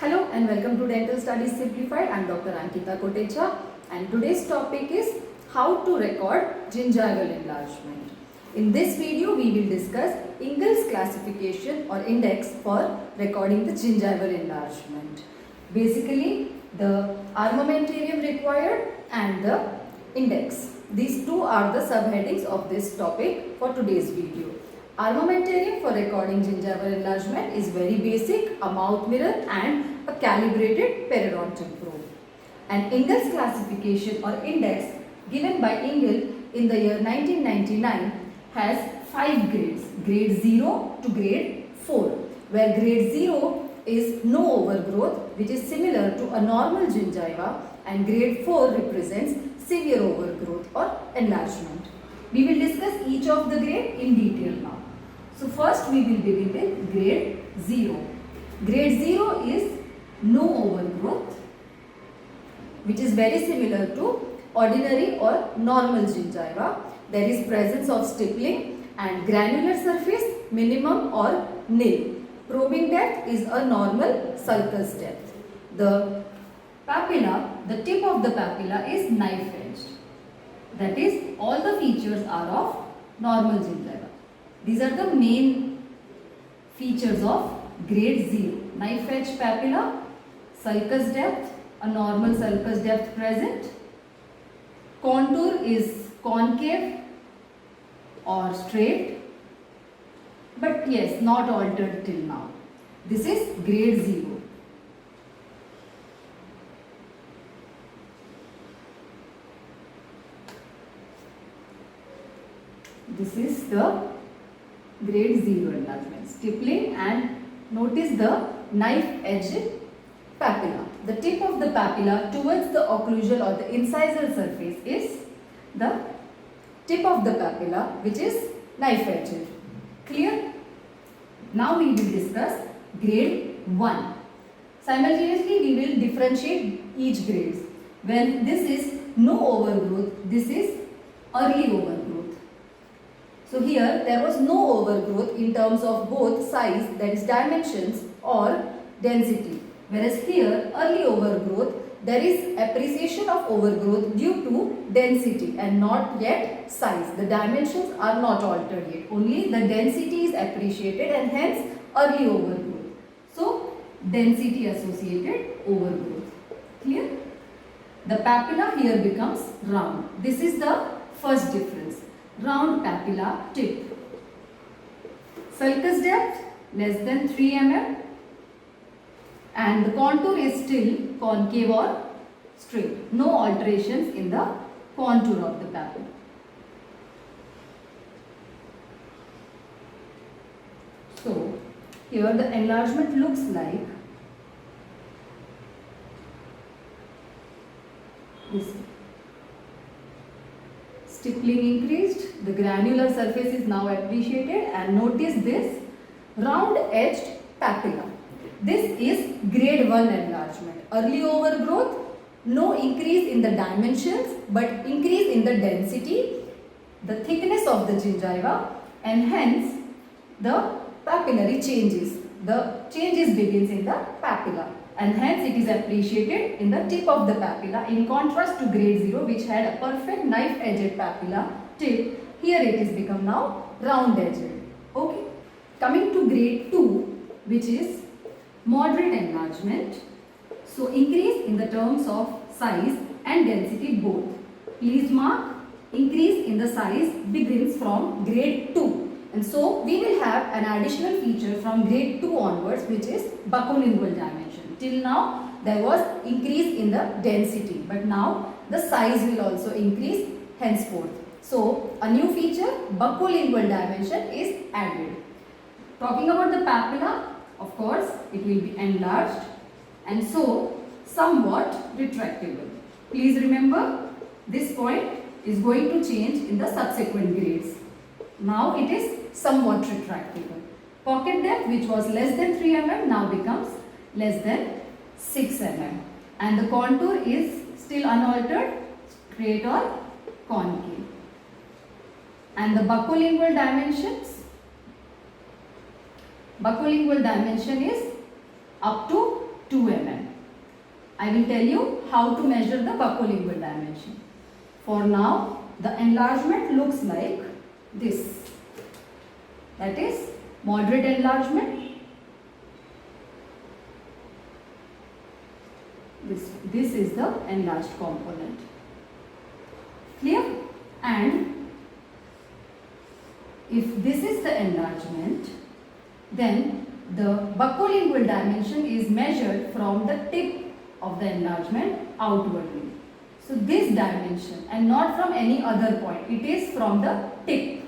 Hello and welcome to Dental Studies Simplified. I am Dr. Ankita Kotecha and today's topic is how to record gingival enlargement. In this video we will discuss Ingalls classification or index for recording the gingival enlargement. Basically the armamentarium required and the index. These two are the subheadings of this topic for today's video. Armamentarium for recording gingival enlargement is very basic, a mouth mirror and a calibrated periodontal probe. An Ingalls classification or index given by Ingalls in the year 1999 has 5 grades, grade 0 to grade 4, where grade 0 is no overgrowth, which is similar to a normal gingiva, and grade 4 represents severe overgrowth or enlargement. We will discuss each of the grade in detail now. So first we will begin with grade 0. Grade 0 is no overgrowth, which is very similar to ordinary or normal gingiva. There is presence of stippling and granular surface minimum or nil. Probing depth is a normal sulcus depth. The papilla, the tip of the papilla is knife edged. That is, all the features are of normal gingiva. These are the main features of grade 0. Knife edge papilla, sulcus depth, a normal sulcus depth present. Contour is concave or straight, but yes, not altered till now. This is grade 0. This is the grade 0 enlargement. Stippling, and notice the knife edge papilla. The tip of the papilla towards the occlusal or the incisal surface is the tip of the papilla, which is knife edged. Clear? Now we will discuss grade 1. Simultaneously we will differentiate each grades. When this is no overgrowth, this is early overgrowth. So here there was no overgrowth in terms of both size, that is dimensions, or density. Whereas here early overgrowth, there is appreciation of overgrowth due to density and not yet size. The dimensions are not altered yet. Only the density is appreciated and hence early overgrowth. So density associated overgrowth. Clear? The papilla here becomes round. This is the first difference. Round papilla tip. Sulcus depth less than 3 mm and the contour is still concave or straight. No alterations in the contour of the papilla. So here the enlargement looks like this. Stippling increased, the granular surface is now appreciated, and notice this round edged papilla. This is grade 1 enlargement. Early overgrowth, no increase in the dimensions but increase in the density, the thickness of the gingiva, and hence the papillary changes. The changes begins in the papilla, and hence it is appreciated in the tip of the papilla, in contrast to grade 0, which had a perfect knife edged papilla tip. Here it is become now round edged. Okay. Coming to grade 2, which is moderate enlargement. So increase in the terms of size and density both. Please mark, increase in the size begins from grade 2. And so we will have an additional feature from grade 2 onwards, which is buccolingual dimension. Till now there was increase in the density, but now the size will also increase henceforth. So a new feature, buccolingual dimension, is added. Talking about the papilla, of course it will be enlarged and so somewhat retractable. Please remember, this point is going to change in the subsequent grades. Now it is somewhat retractable. Pocket depth, which was less than 3 mm, now becomes less than 6 mm. And the contour is still unaltered, straight or concave. And the buccolingual dimension is up to 2 mm. I will tell you how to measure the buccolingual dimension. For now, the enlargement looks like this. That is moderate enlargement. This is the enlarged component. Clear? And if this is the enlargement, then the buccolingual dimension is measured from the tip of the enlargement outwardly. So this dimension, and not from any other point, it is from the tip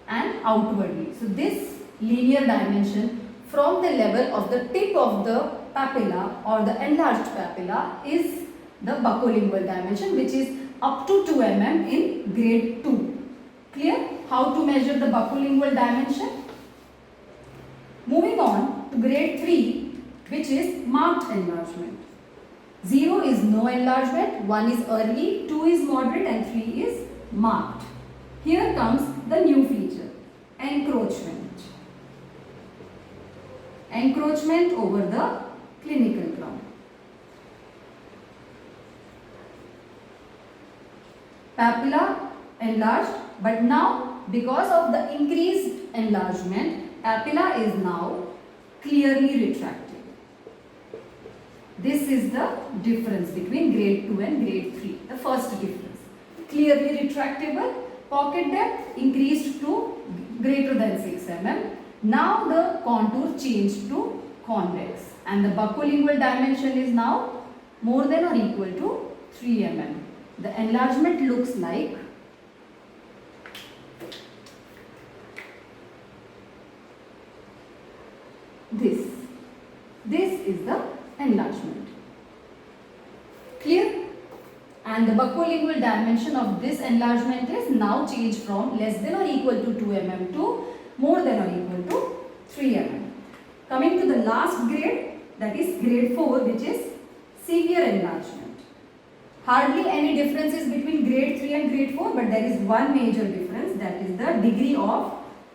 and outwardly. So this linear dimension from the level of the tip of the papilla or the enlarged papilla is the buccolingual dimension, which is up to 2 mm in grade 2. Clear? How to measure the buccolingual dimension? Moving on to grade 3, which is marked enlargement. 0 is no enlargement, 1 is early, 2 is moderate and 3 is marked. Here comes the new feature, encroachment. Encroachment over the clinical crown. Papilla enlarged, but now because of the increased enlargement, papilla is now clearly retracted. This is the difference between grade 2 and grade 3. The first difference. Clearly retractable, pocket depth increased to greater than 6 mm. Now the contour changed to convex and the buccolingual dimension is now more than or equal to 3 mm. The enlargement looks like this. This is the enlargement. Clear? And the buccolingual dimension of this enlargement is now changed from less than or equal to 2 mm to more than or equal to 3 mm. Coming to the last grade, that is grade 4, which is severe enlargement. Hardly any differences between grade 3 and grade 4, but there is one major difference, that is the degree of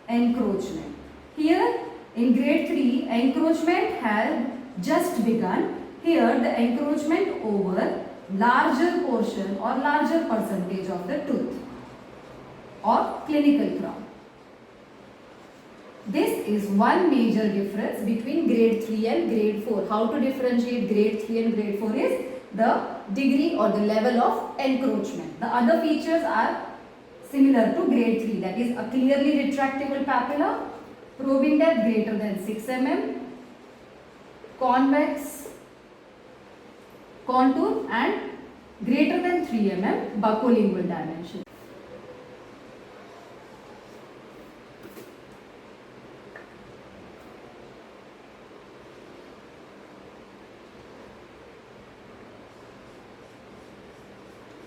encroachment. Here in grade 3, encroachment has just begun. Here the encroachment over larger portion or larger percentage of the tooth or clinical crown. This is one major difference between grade 3 and grade 4. How to differentiate grade 3 and grade 4 is the degree or the level of encroachment. The other features are similar to grade 3, that is a clearly retractable papilla, probing depth greater than 6 mm, convex contour and greater than 3 mm buccolingual dimension.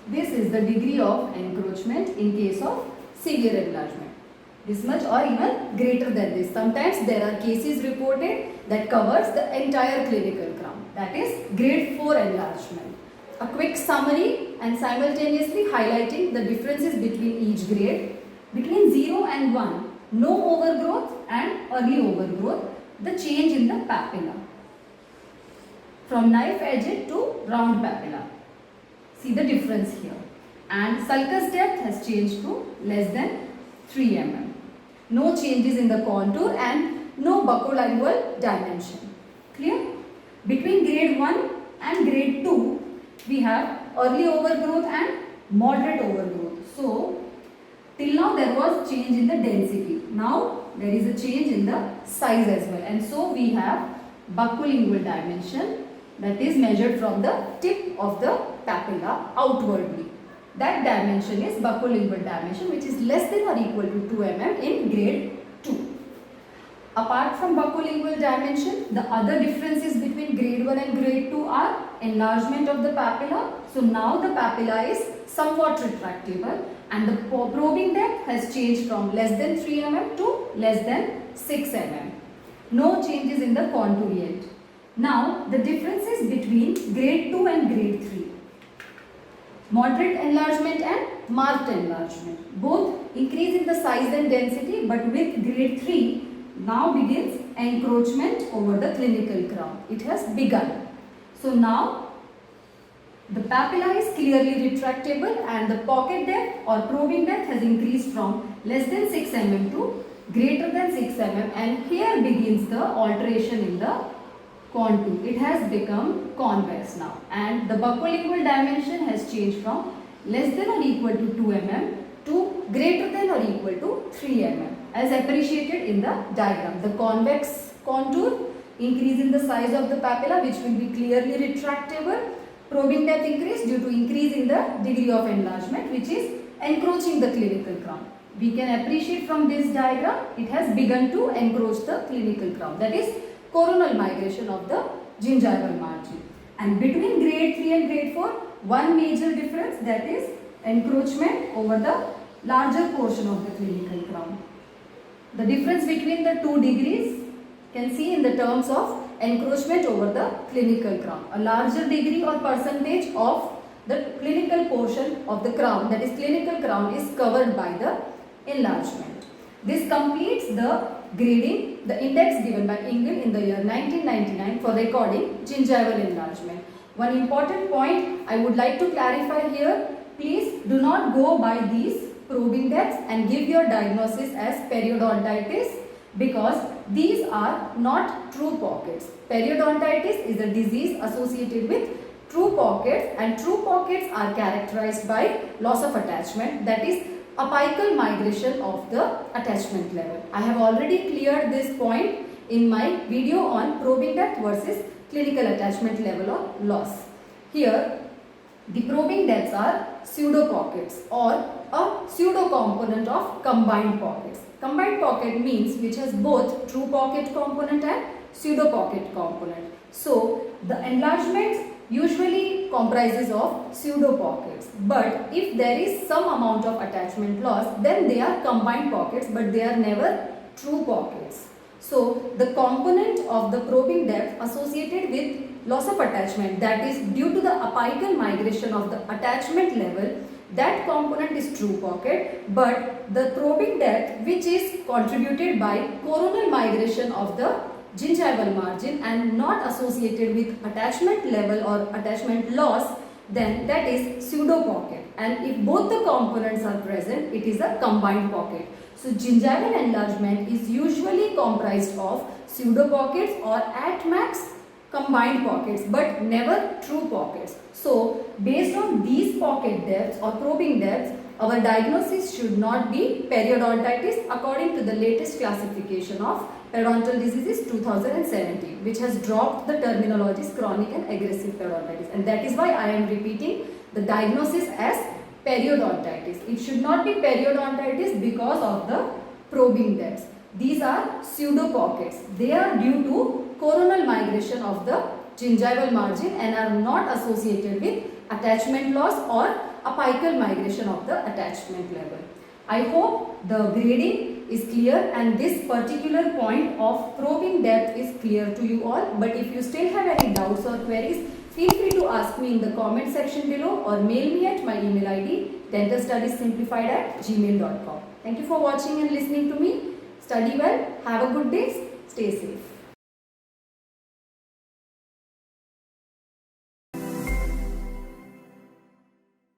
This is the degree of encroachment in case of severe enlargement. This much or even greater than this. Sometimes there are cases reported that covers the entire clinical crown. That is grade 4 enlargement. A quick summary and simultaneously highlighting the differences between each grade. Between 0 and 1, no overgrowth and early overgrowth. The change in the papilla. From knife-edged to round papilla. See the difference here. And sulcus depth has changed to less than 3 mm. No changes in the contour and no buccolingual dimension. Clear? Between grade 1 and grade 2, we have early overgrowth and moderate overgrowth. So, till now there was change in the density. Now, there is a change in the size as well. And so, we have buccolingual dimension that is measured from the tip of the papilla outwardly. That dimension is buccolingual dimension, which is less than or equal to 2 mm in grade 2. Apart from buccolingual dimension, the other differences between grade 1 and grade 2 are enlargement of the papilla. So now the papilla is somewhat retractable and the probing depth has changed from less than 3 mm to less than 6 mm. No changes in the contour yet. Now the differences between grade 2 and grade 3. Moderate enlargement and marked enlargement. Both increase in the size and density, but with grade 3 now begins encroachment over the clinical crown. It has begun. So now the papilla is clearly retractable and the pocket depth or probing depth has increased from less than 6 mm to greater than 6 mm, and here begins the alteration in the contour. It has become convex now, and the buccolingual dimension has changed from less than or equal to 2 mm to greater than or equal to 3 mm as appreciated in the diagram. The convex contour increase in the size of the papilla, which will be clearly retractable. Probing depth increase due to increase in the degree of enlargement, which is encroaching the clinical crown. We can appreciate from this diagram, it has begun to encroach the clinical crown, that is coronal migration of the gingival margin. And between grade 3 and grade 4, one major difference, that is encroachment over the larger portion of the clinical crown. The difference between the 2 degrees can see in the terms of encroachment over the clinical crown. A larger degree or percentage of the clinical portion of the crown, that is clinical crown, is covered by the enlargement. This completes the grading, the index given by Engel in the year 1999 for recording gingival enlargement. One important point I would like to clarify here, please do not go by these probing depths and give your diagnosis as periodontitis, because these are not true pockets. Periodontitis is a disease associated with true pockets, and true pockets are characterized by loss of attachment, that is apical migration of the attachment level. I have already cleared this point in my video on probing depth versus clinical attachment level or loss. Here the probing depths are pseudo pockets or a pseudo component of combined pockets. Combined pocket means which has both true pocket component and pseudo pocket component. So the enlargement usually comprises of pseudo pockets, but if there is some amount of attachment loss, then they are combined pockets, but they are never true pockets. So the component of the probing depth associated with loss of attachment, that is due to the apical migration of the attachment level, that component is true pocket, but the probing depth which is contributed by coronal migration of the gingival margin and not associated with attachment level or attachment loss, then that is pseudo pocket, and if both the components are present, it is a combined pocket. So gingival enlargement is usually comprised of pseudo pockets or at max combined pockets, but never true pockets. So based on these pocket depths or probing depths, our diagnosis should not be periodontitis according to the latest classification of periodontal diseases 2017, which has dropped the terminologies chronic and aggressive periodontitis, and that is why I am repeating the diagnosis as periodontitis. It should not be periodontitis because of the probing depths. These are pseudo pockets. They are due to coronal migration of the gingival margin and are not associated with attachment loss or apical migration of the attachment level. I hope the grading is clear and this particular point of probing depth is clear to you all. But if you still have any doubts or queries, feel free to ask me in the comment section below or mail me at my email ID dentalstudiessimplified@gmail.com. Thank you for watching and listening to me. Study well, have a good day, stay safe.